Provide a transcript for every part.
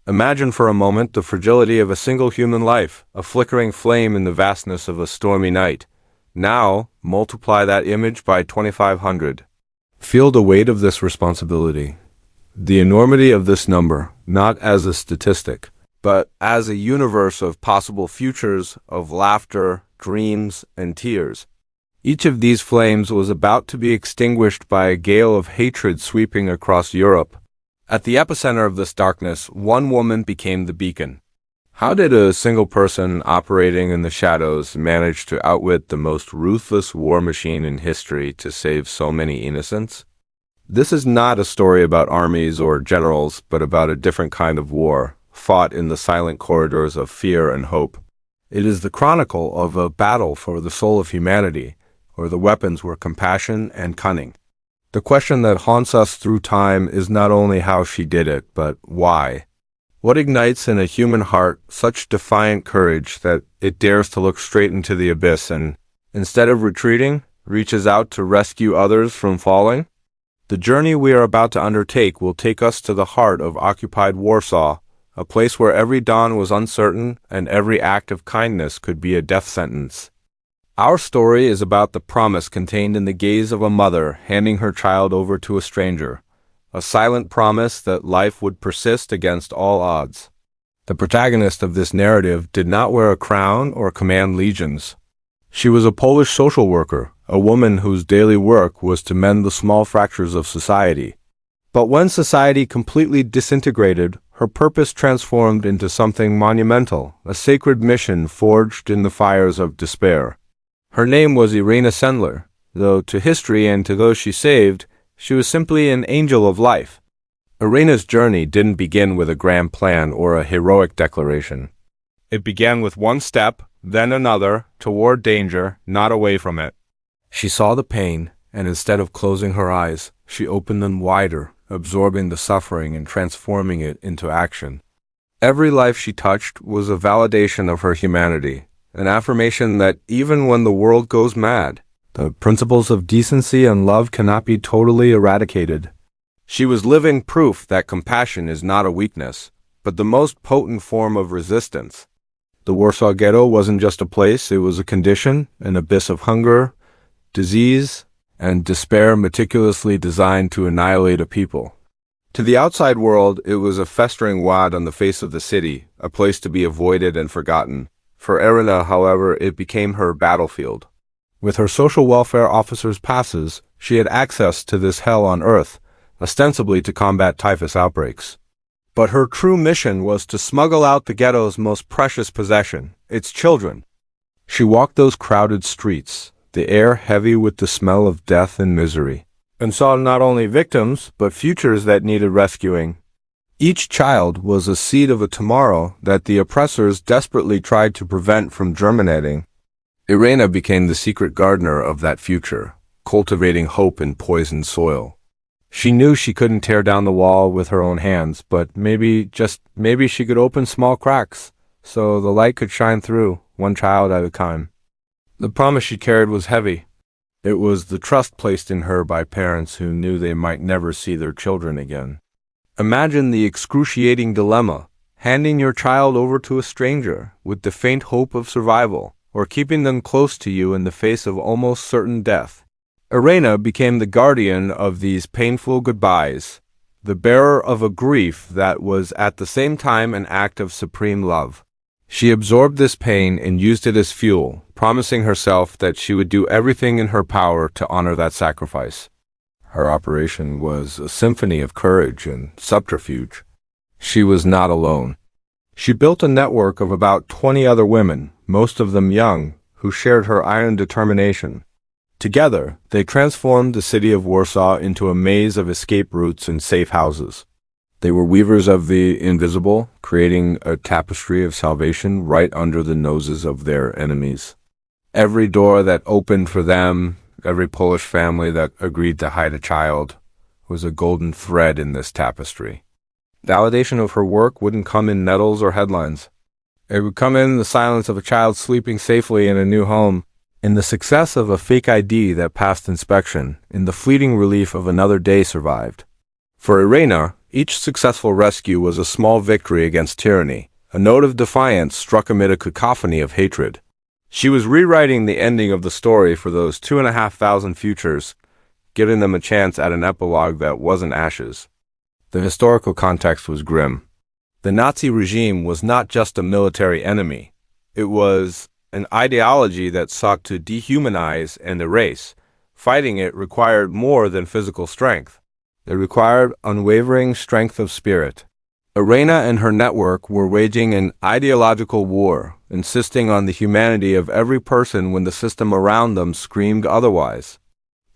Imagine for a moment the fragility of a single human life, a flickering flame in the vastness of a stormy night. Now, multiply that image by 2,500. Feel the weight of this responsibility, the enormity of this number, not as a statistic, but as a universe of possible futures, of laughter, dreams, and tears. Each of these flames was about to be extinguished by a gale of hatred sweeping across Europe. At the epicenter of this darkness, one woman became the beacon. How did a single person operating in the shadows manage to outwit the most ruthless war machine in history to save so many innocents? This is not a story about armies or generals, but about a different kind of war, fought in the silent corridors of fear and hope. It is the chronicle of a battle for the soul of humanity, where the weapons were compassion and cunning. The question that haunts us through time is not only how she did it, but why. What ignites in a human heart such defiant courage that it dares to look straight into the abyss and, instead of retreating, reaches out to rescue others from falling? The journey we are about to undertake will take us to the heart of occupied Warsaw, a place where every dawn was uncertain and every act of kindness could be a death sentence. Our story is about the promise contained in the gaze of a mother handing her child over to a stranger, a silent promise that life would persist against all odds. The protagonist of this narrative did not wear a crown or command legions. She was a Polish social worker, a woman whose daily work was to mend the small fractures of society. But when society completely disintegrated, her purpose transformed into something monumental, a sacred mission forged in the fires of despair. Her name was Irena Sendler, though to history and to those she saved, she was simply an angel of life. Irena's journey didn't begin with a grand plan or a heroic declaration. It began with one step, then another, toward danger, not away from it. She saw the pain, and instead of closing her eyes, she opened them wider, absorbing the suffering and transforming it into action. Every life she touched was a validation of her humanity, an affirmation that even when the world goes mad, the principles of decency and love cannot be totally eradicated. She was living proof that compassion is not a weakness, but the most potent form of resistance. The Warsaw Ghetto wasn't just a place, it was a condition, an abyss of hunger, disease, and despair meticulously designed to annihilate a people. To the outside world, it was a festering wad on the face of the city, a place to be avoided and forgotten. For Irena, however, it became her battlefield. With her social welfare officer's passes, she had access to this hell on earth, ostensibly to combat typhus outbreaks. But her true mission was to smuggle out the ghetto's most precious possession, its children. She walked those crowded streets, the air heavy with the smell of death and misery, and saw not only victims, but futures that needed rescuing. Each child was a seed of a tomorrow that the oppressors desperately tried to prevent from germinating. Irena became the secret gardener of that future, cultivating hope in poisoned soil. She knew she couldn't tear down the wall with her own hands, but maybe she could open small cracks, so the light could shine through, one child at a time. The promise she carried was heavy. It was the trust placed in her by parents who knew they might never see their children again. Imagine the excruciating dilemma, handing your child over to a stranger with the faint hope of survival, or keeping them close to you in the face of almost certain death. Irena became the guardian of these painful goodbyes, the bearer of a grief that was at the same time an act of supreme love. She absorbed this pain and used it as fuel, promising herself that she would do everything in her power to honor that sacrifice. Her operation was a symphony of courage and subterfuge. She was not alone. She built a network of about 20 other women, most of them young, who shared her iron determination. Together, they transformed the city of Warsaw into a maze of escape routes and safe houses. They were weavers of the invisible, creating a tapestry of salvation right under the noses of their enemies. Every door that opened for them, every Polish family that agreed to hide a child, was a golden thread in this tapestry. Validation of her work wouldn't come in medals or headlines. It would come in the silence of a child sleeping safely in a new home, in the success of a fake ID that passed inspection, in the fleeting relief of another day survived. For Irena, Each successful rescue was a small victory against tyranny, a note of defiance struck amid a cacophony of hatred. She was rewriting the ending of the story for those 2,500 futures, giving them a chance at an epilogue that wasn't ashes. The historical context was grim. The Nazi regime was not just a military enemy. It was an ideology that sought to dehumanize and erase. Fighting it required more than physical strength. It required unwavering strength of spirit. Irena and her network were waging an ideological war, insisting on the humanity of every person when the system around them screamed otherwise.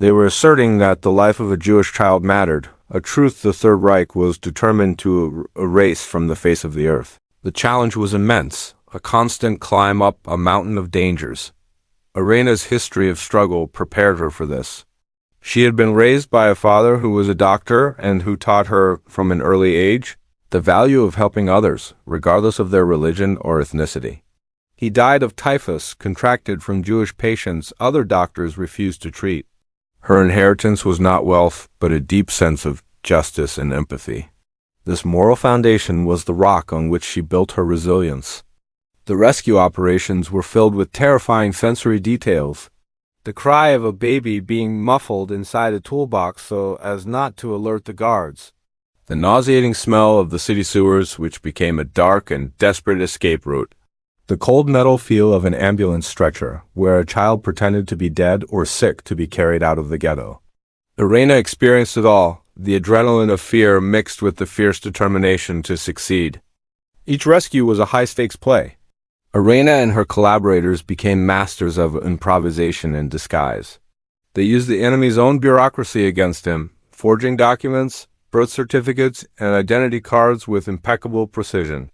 They were asserting that the life of a Jewish child mattered, a truth the Third Reich was determined to erase from the face of the earth. The challenge was immense, a constant climb up a mountain of dangers. Irena's history of struggle prepared her for this. She had been raised by a father who was a doctor and who taught her from an early age the value of helping others, regardless of their religion or ethnicity. He died of typhus contracted from Jewish patients other doctors refused to treat. Her inheritance was not wealth, but a deep sense of justice and empathy. This moral foundation was the rock on which she built her resilience. The rescue operations were filled with terrifying sensory details. The cry of a baby being muffled inside a toolbox so as not to alert the guards. The nauseating smell of the city sewers, which became a dark and desperate escape route. The cold metal feel of an ambulance stretcher, where a child pretended to be dead or sick to be carried out of the ghetto. Irena experienced it all, the adrenaline of fear mixed with the fierce determination to succeed. Each rescue was a high-stakes play. Irena and her collaborators became masters of improvisation and disguise. They used the enemy's own bureaucracy against him, forging documents, birth certificates, and identity cards with impeccable precision.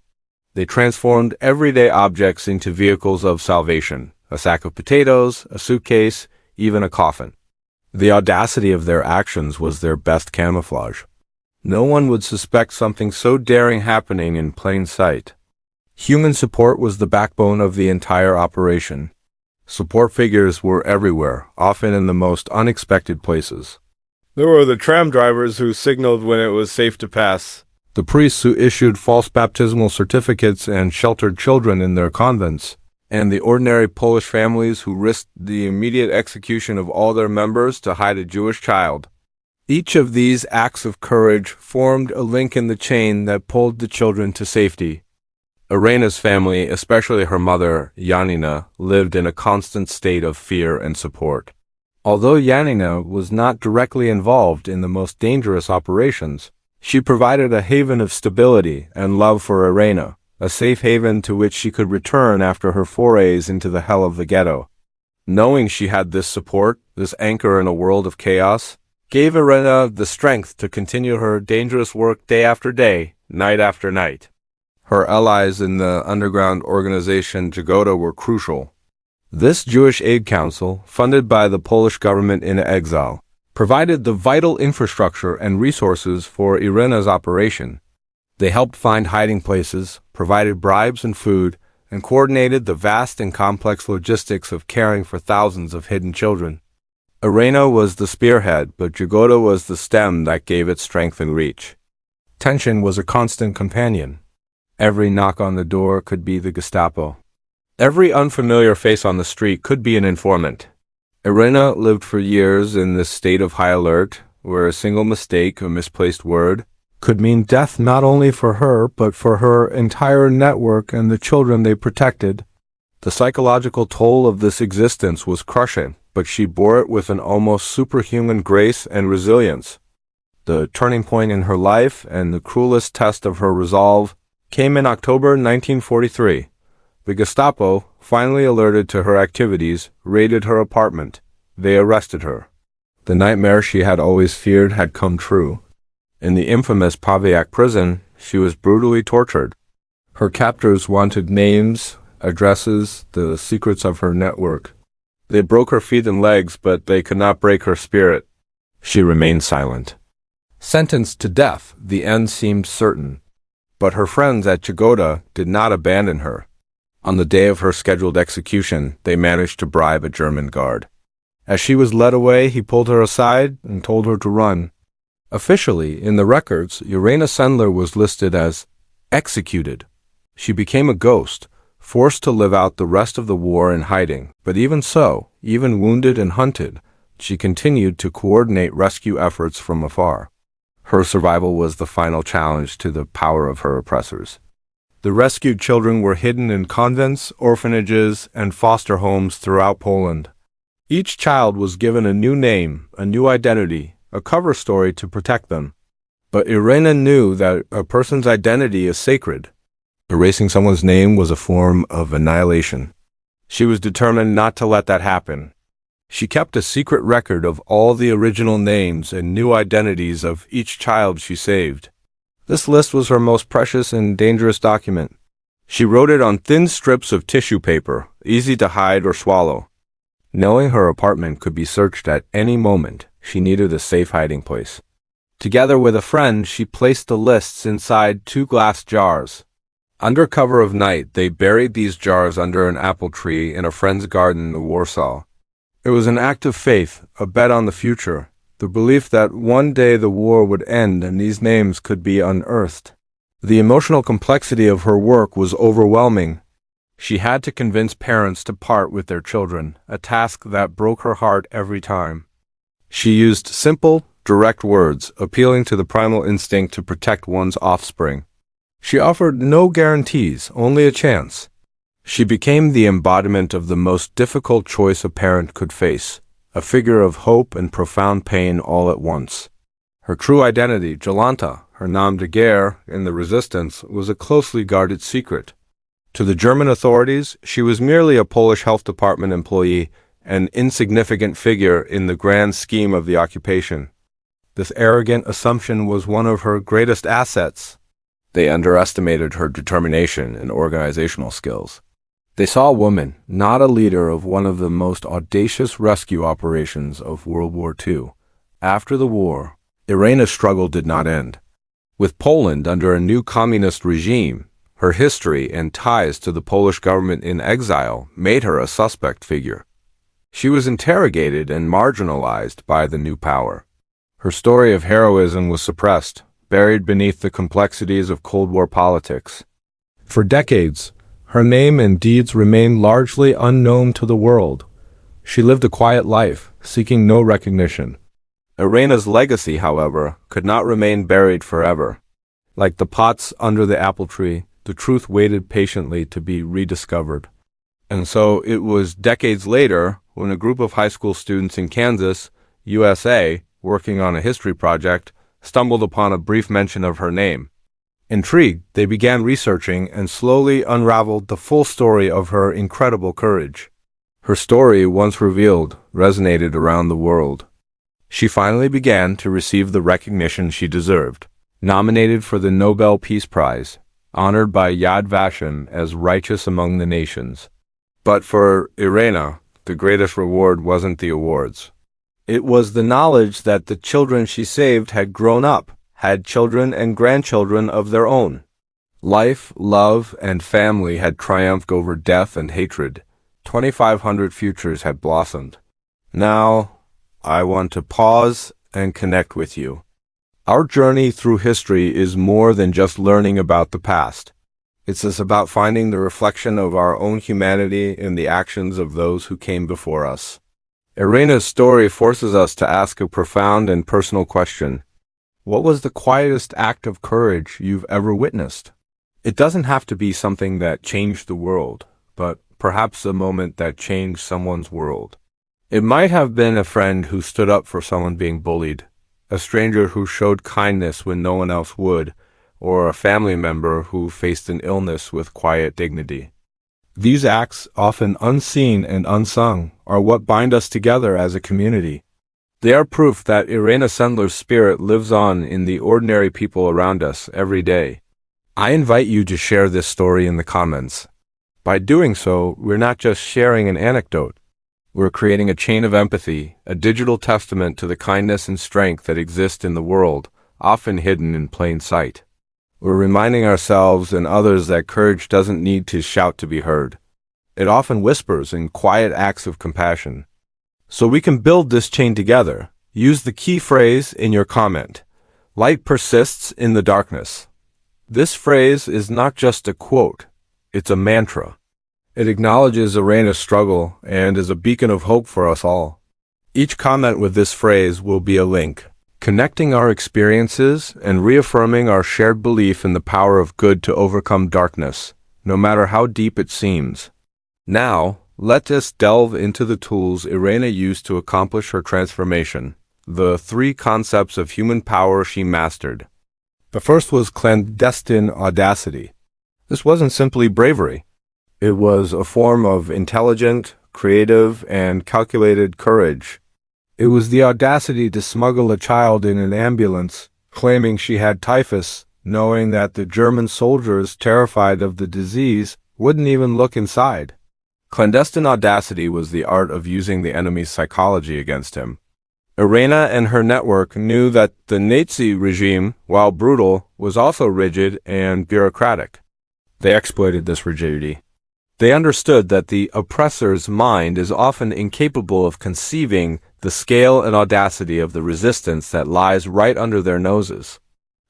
They transformed everyday objects into vehicles of salvation, a sack of potatoes, a suitcase, even a coffin. The audacity of their actions was their best camouflage. No one would suspect something so daring happening in plain sight. Human support was the backbone of the entire operation. Support figures were everywhere, often in the most unexpected places. There were the tram drivers who signaled when it was safe to pass, the priests who issued false baptismal certificates and sheltered children in their convents, and the ordinary Polish families who risked the immediate execution of all their members to hide a Jewish child. Each of these acts of courage formed a link in the chain that pulled the children to safety. Irena's family, especially her mother, Janina, lived in a constant state of fear and support. Although Janina was not directly involved in the most dangerous operations, she provided a haven of stability and love for Irena, a safe haven to which she could return after her forays into the hell of the ghetto. Knowing she had this support, this anchor in a world of chaos, gave Irena the strength to continue her dangerous work day after day, night after night. Her allies in the underground organization Jagoda were crucial. This Jewish Aid Council, funded by the Polish government in exile, provided the vital infrastructure and resources for Irena's operation. They helped find hiding places, provided bribes and food, and coordinated the vast and complex logistics of caring for thousands of hidden children. Irena was the spearhead, but Jagoda was the stem that gave it strength and reach. Tension was a constant companion. Every knock on the door could be the Gestapo. Every unfamiliar face on the street could be an informant. Irena lived for years in this state of high alert, where a single mistake, a misplaced word, could mean death not only for her, but for her entire network and the children they protected. The psychological toll of this existence was crushing, but she bore it with an almost superhuman grace and resilience. The turning point in her life and the cruelest test of her resolve came in October 1943. The Gestapo, finally alerted to her activities, raided her apartment. They arrested her. The nightmare she had always feared had come true. In the infamous Pawiak prison, she was brutally tortured. Her captors wanted names, addresses, the secrets of her network. They broke her feet and legs, but they could not break her spirit. She remained silent. Sentenced to death, the end seemed certain. But her friends at Jagoda did not abandon her. On the day of her scheduled execution, they managed to bribe a German guard. As she was led away, he pulled her aside and told her to run. Officially, in the records, Irena Sendler was listed as executed. She became a ghost, forced to live out the rest of the war in hiding, but even so, even wounded and hunted, she continued to coordinate rescue efforts from afar. Her survival was the final challenge to the power of her oppressors. The rescued children were hidden in convents, orphanages, and foster homes throughout Poland. Each child was given a new name, a new identity, a cover story to protect them. But Irena knew that a person's identity is sacred. Erasing someone's name was a form of annihilation. She was determined not to let that happen. She kept a secret record of all the original names and new identities of each child she saved. This list was her most precious and dangerous document. She wrote it on thin strips of tissue paper, easy to hide or swallow. Knowing her apartment could be searched at any moment, she needed a safe hiding place. Together with a friend, she placed the lists inside 2 glass jars. Under cover of night, they buried these jars under an apple tree in a friend's garden in Warsaw. It was an act of faith, a bet on the future, the belief that one day the war would end and these names could be unearthed. The emotional complexity of her work was overwhelming. She had to convince parents to part with their children, a task that broke her heart every time. She used simple, direct words, appealing to the primal instinct to protect one's offspring. She offered no guarantees, only a chance. She became the embodiment of the most difficult choice a parent could face, a figure of hope and profound pain all at once. Her true identity, Jolanta, her nom de guerre in the resistance, was a closely guarded secret. To the German authorities, she was merely a Polish health department employee, an insignificant figure in the grand scheme of the occupation. This arrogant assumption was one of her greatest assets. They underestimated her determination and organizational skills. They saw a woman, not a leader of one of the most audacious rescue operations of World War II. After the war, Irena's struggle did not end. With Poland under a new communist regime, her history and ties to the Polish government in exile made her a suspect figure. She was interrogated and marginalized by the new power. Her story of heroism was suppressed, buried beneath the complexities of Cold War politics. For decades, her name and deeds remained largely unknown to the world. She lived a quiet life, seeking no recognition. Irena's legacy, however, could not remain buried forever. Like the pots under the apple tree, the truth waited patiently to be rediscovered. And so it was decades later when a group of high school students in Kansas, USA, working on a history project, stumbled upon a brief mention of her name. Intrigued, they began researching and slowly unraveled the full story of her incredible courage. Her story, once revealed, resonated around the world. She finally began to receive the recognition she deserved. Nominated for the Nobel Peace Prize, honored by Yad Vashem as righteous among the nations. But for Irena, the greatest reward wasn't the awards. It was the knowledge that the children she saved had grown up, had children and grandchildren of their own. Life, love, and family had triumphed over death and hatred. 2,500 futures had blossomed. Now, I want to pause and connect with you. Our journey through history is more than just learning about the past. It's about finding the reflection of our own humanity in the actions of those who came before us. Irena's story forces us to ask a profound and personal question. What was the quietest act of courage you've ever witnessed? It doesn't have to be something that changed the world, but perhaps a moment that changed someone's world. It might have been a friend who stood up for someone being bullied, a stranger who showed kindness when no one else would, or a family member who faced an illness with quiet dignity. These acts, often unseen and unsung, are what bind us together as a community. They are proof that Irena Sendler's spirit lives on in the ordinary people around us every day. I invite you to share this story in the comments. By doing so, we're not just sharing an anecdote. We're creating a chain of empathy, a digital testament to the kindness and strength that exist in the world, often hidden in plain sight. We're reminding ourselves and others that courage doesn't need to shout to be heard. It often whispers in quiet acts of compassion. So we can build this chain together. Use the key phrase in your comment. Light persists in the darkness. This phrase is not just a quote, it's a mantra. It acknowledges Irena's struggle and is a beacon of hope for us all. Each comment with this phrase will be a link, connecting our experiences and reaffirming our shared belief in the power of good to overcome darkness, no matter how deep it seems. Now, let us delve into the tools Irena used to accomplish her transformation, the 3 concepts of human power she mastered. The first was clandestine audacity. This wasn't simply bravery. It was a form of intelligent, creative, and calculated courage. It was the audacity to smuggle a child in an ambulance, claiming she had typhus, knowing that the German soldiers, terrified of the disease, wouldn't even look inside. Clandestine audacity was the art of using the enemy's psychology against him. Irena and her network knew that the Nazi regime, while brutal, was also rigid and bureaucratic. They exploited this rigidity. They understood that the oppressor's mind is often incapable of conceiving the scale and audacity of the resistance that lies right under their noses.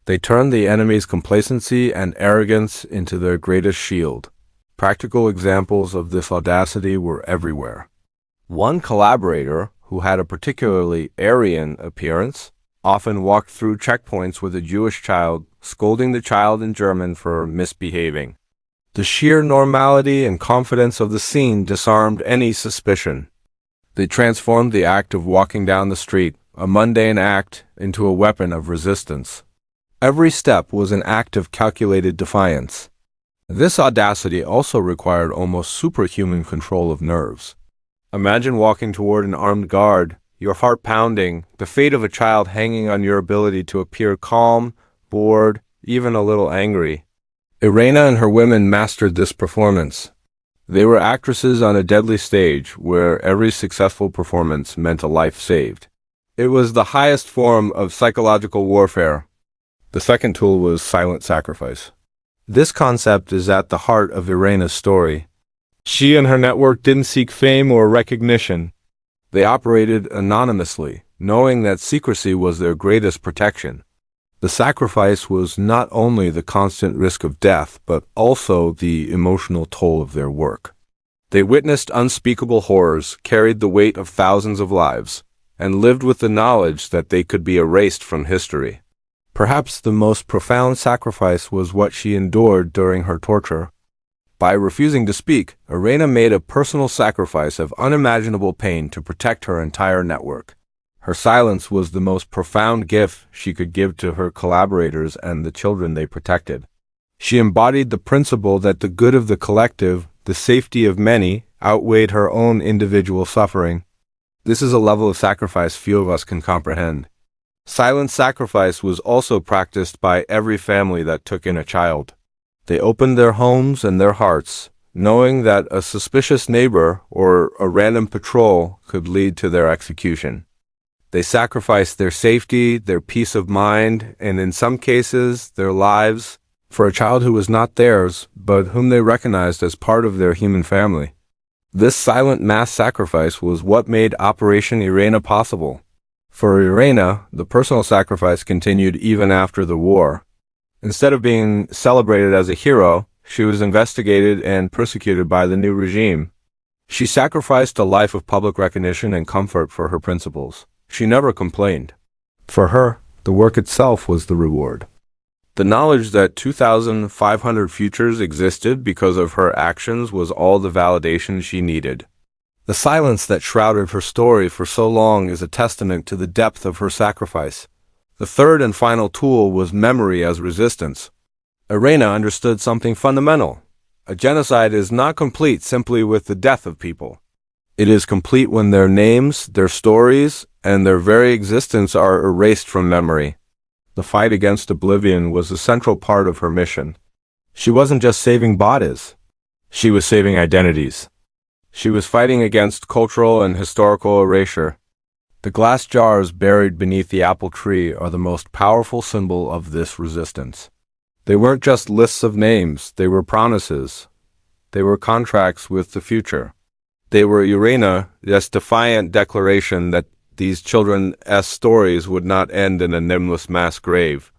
They turned the enemy's complacency and arrogance into their greatest shield. Practical examples of this audacity were everywhere. One collaborator, who had a particularly Aryan appearance, often walked through checkpoints with a Jewish child, scolding the child in German for misbehaving. The sheer normality and confidence of the scene disarmed any suspicion. They transformed the act of walking down the street, a mundane act, into a weapon of resistance. Every step was an act of calculated defiance. This audacity also required almost superhuman control of nerves. Imagine walking toward an armed guard, your heart pounding, the fate of a child hanging on your ability to appear calm, bored, even a little angry. Irena and her women mastered this performance. They were actresses on a deadly stage where every successful performance meant a life saved. It was the highest form of psychological warfare. The second tool was silent sacrifice. This concept is at the heart of Irena's story. She and her network didn't seek fame or recognition. They operated anonymously, knowing that secrecy was their greatest protection. The sacrifice was not only the constant risk of death, but also the emotional toll of their work. They witnessed unspeakable horrors, carried the weight of thousands of lives, and lived with the knowledge that they could be erased from history. Perhaps the most profound sacrifice was what she endured during her torture. By refusing to speak, Irena made a personal sacrifice of unimaginable pain to protect her entire network. Her silence was the most profound gift she could give to her collaborators and the children they protected. She embodied the principle that the good of the collective, the safety of many, outweighed her own individual suffering. This is a level of sacrifice few of us can comprehend. Silent sacrifice was also practiced by every family that took in a child. They opened their homes and their hearts, knowing that a suspicious neighbor or a random patrol could lead to their execution. They sacrificed their safety, their peace of mind, and in some cases, their lives, for a child who was not theirs, but whom they recognized as part of their human family. This silent mass sacrifice was what made Operation Irena possible. For Irena, the personal sacrifice continued even after the war. Instead of being celebrated as a hero, she was investigated and persecuted by the new regime. She sacrificed a life of public recognition and comfort for her principles. She never complained. For her, the work itself was the reward. The knowledge that 2,500 futures existed because of her actions was all the validation she needed. The silence that shrouded her story for so long is a testament to the depth of her sacrifice. The third and final tool was memory as resistance. Irena understood something fundamental. A genocide is not complete simply with the death of people. It is complete when their names, their stories, and their very existence are erased from memory. The fight against oblivion was a central part of her mission. She wasn't just saving bodies. She was saving identities. She was fighting against cultural and historical erasure. The glass jars buried beneath the apple tree are the most powerful symbol of this resistance. They weren't just lists of names, they were promises. They were contracts with the future. They were Irena's defiant declaration that these children's stories would not end in a nameless mass grave.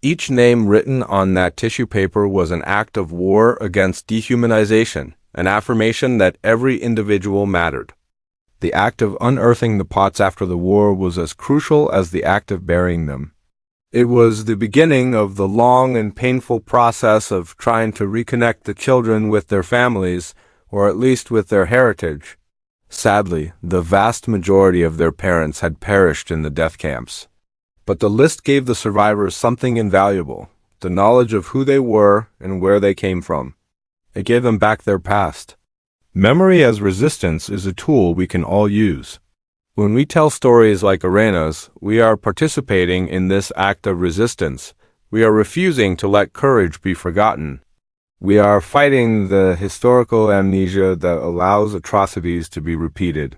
Each name written on that tissue paper was an act of war against dehumanization, an affirmation that every individual mattered. The act of unearthing the pots after the war was as crucial as the act of burying them. It was the beginning of the long and painful process of trying to reconnect the children with their families, or at least with their heritage. Sadly, the vast majority of their parents had perished in the death camps. But the list gave the survivors something invaluable, the knowledge of who they were and where they came from. It gave them back their past. Memory as resistance is a tool we can all use. When we tell stories like Irena's, we are participating in this act of resistance. We are refusing to let courage be forgotten. We are fighting the historical amnesia that allows atrocities to be repeated.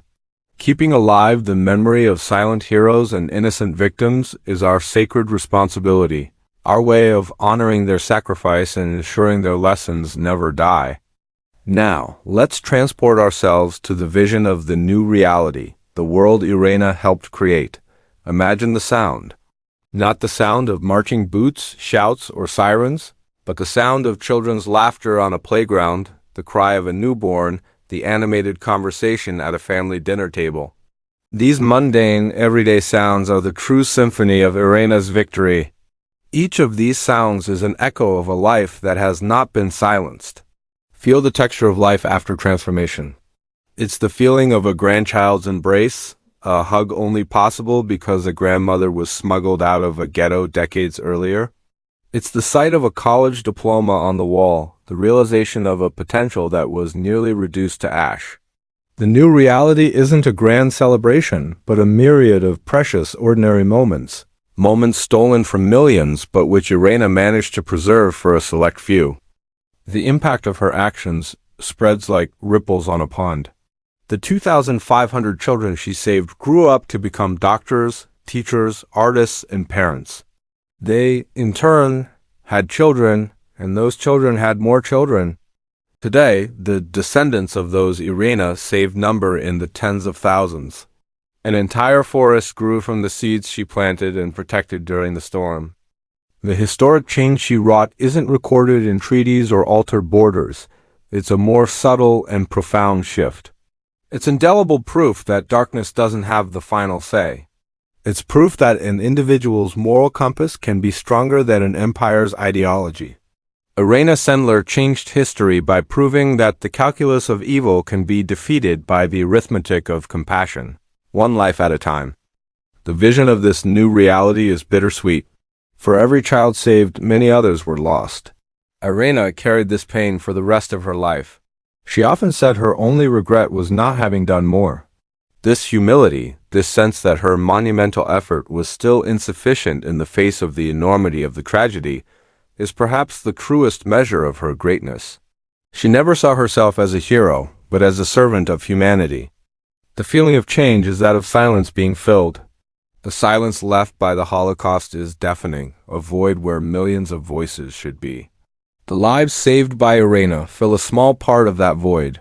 Keeping alive the memory of silent heroes and innocent victims is our sacred responsibility, our way of honoring their sacrifice and ensuring their lessons never die. Now, let's transport ourselves to the vision of the new reality, the world Irena helped create. Imagine the sound. Not the sound of marching boots, shouts, or sirens, but the sound of children's laughter on a playground, the cry of a newborn, the animated conversation at a family dinner table. These mundane, everyday sounds are the true symphony of Irena's victory. Each of these sounds is an echo of a life that has not been silenced. Feel the texture of life after transformation. It's the feeling of a grandchild's embrace, a hug only possible because a grandmother was smuggled out of a ghetto decades earlier. It's the sight of a college diploma on the wall, the realization of a potential that was nearly reduced to ash. The new reality isn't a grand celebration, but a myriad of precious, ordinary moments. Moments stolen from millions, but which Irena managed to preserve for a select few. The impact of her actions spreads like ripples on a pond. The 2,500 children she saved grew up to become doctors, teachers, artists, and parents. They, in turn, had children, and those children had more children. Today, the descendants of those Irena saved number in the tens of thousands. An entire forest grew from the seeds she planted and protected during the storm. The historic change she wrought isn't recorded in treaties or altered borders. It's a more subtle and profound shift. It's indelible proof that darkness doesn't have the final say. It's proof that an individual's moral compass can be stronger than an empire's ideology. Irena Sendler changed history by proving that the calculus of evil can be defeated by the arithmetic of compassion, one life at a time. The vision of this new reality is bittersweet. For every child saved, many others were lost. Irena carried this pain for the rest of her life. She often said her only regret was not having done more. This humility, this sense that her monumental effort was still insufficient in the face of the enormity of the tragedy, is perhaps the truest measure of her greatness. She never saw herself as a hero, but as a servant of humanity. The feeling of change is that of silence being filled. The silence left by the Holocaust is deafening, a void where millions of voices should be. The lives saved by Irena fill a small part of that void.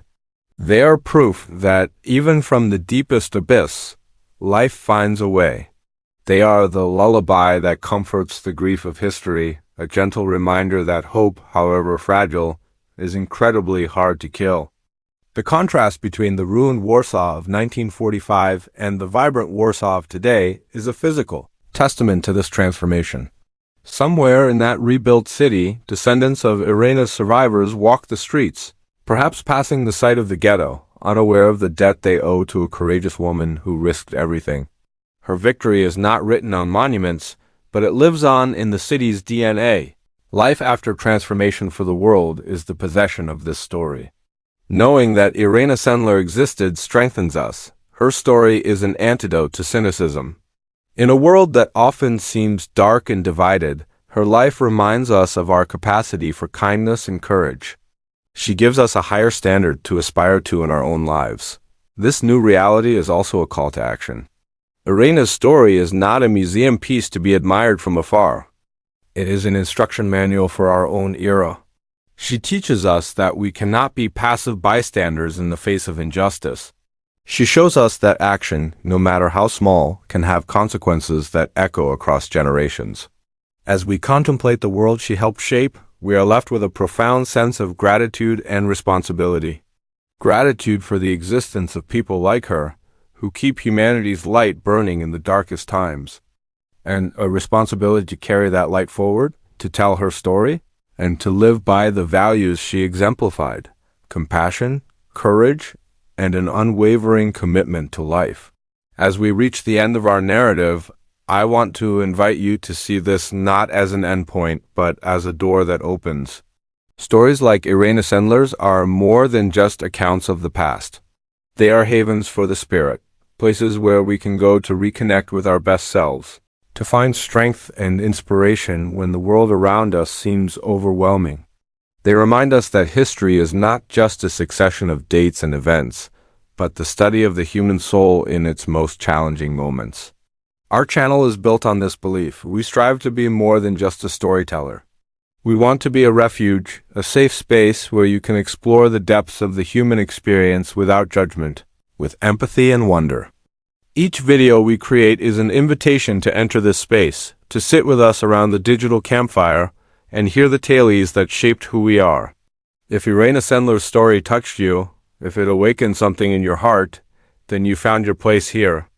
They are proof that, even from the deepest abyss, life finds a way. They are the lullaby that comforts the grief of history, a gentle reminder that hope, however fragile, is incredibly hard to kill. The contrast between the ruined Warsaw of 1945 and the vibrant Warsaw of today is a physical testament to this transformation. Somewhere in that rebuilt city, descendants of Irena's survivors walk the streets, perhaps passing the site of the ghetto, unaware of the debt they owe to a courageous woman who risked everything. Her victory is not written on monuments, but it lives on in the city's DNA. Life after transformation for the world is the possession of this story. Knowing that Irena Sendler existed strengthens us. Her story is an antidote to cynicism. In a world that often seems dark and divided, her life reminds us of our capacity for kindness and courage. She gives us a higher standard to aspire to in our own lives. This new reality is also a call to action. Irena's story is not a museum piece to be admired from afar. It is an instruction manual for our own era. She teaches us that we cannot be passive bystanders in the face of injustice. She shows us that action, no matter how small, can have consequences that echo across generations. As we contemplate the world she helped shape, we are left with a profound sense of gratitude and responsibility. Gratitude for the existence of people like her, who keep humanity's light burning in the darkest times. And a responsibility to carry that light forward, to tell her story, and to live by the values she exemplified: compassion, courage, and an unwavering commitment to life. As we reach the end of our narrative, I want to invite you to see this not as an endpoint, but as a door that opens. Stories like Irena Sendler's are more than just accounts of the past. They are havens for the spirit, places where we can go to reconnect with our best selves, to find strength and inspiration when the world around us seems overwhelming. They remind us that history is not just a succession of dates and events, but the study of the human soul in its most challenging moments. Our channel is built on this belief. We strive to be more than just a storyteller. We want to be a refuge, a safe space where you can explore the depths of the human experience without judgment, with empathy and wonder. Each video we create is an invitation to enter this space, to sit with us around the digital campfire, and hear the tales that shaped who we are. If Irena Sendler's story touched you, if it awakened something in your heart, then you found your place here.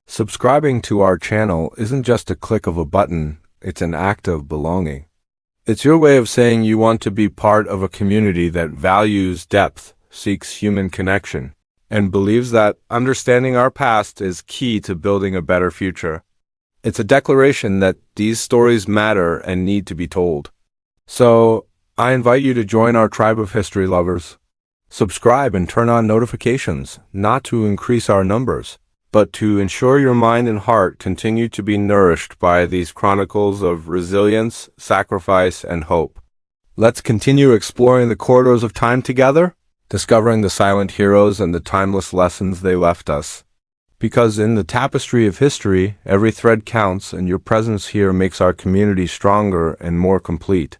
Subscribing to our channel isn't just a click of a button, it's an act of belonging. It's your way of saying you want to be part of a community that values depth, seeks human connection, and believes that understanding our past is key to building a better future. It's a declaration that these stories matter and need to be told. So, I invite you to join our tribe of history lovers. Subscribe and turn on notifications, not to increase our numbers, but to ensure your mind and heart continue to be nourished by these chronicles of resilience, sacrifice, and hope. Let's continue exploring the corridors of time together, discovering the silent heroes and the timeless lessons they left us. Because in the tapestry of history, every thread counts, and your presence here makes our community stronger and more complete.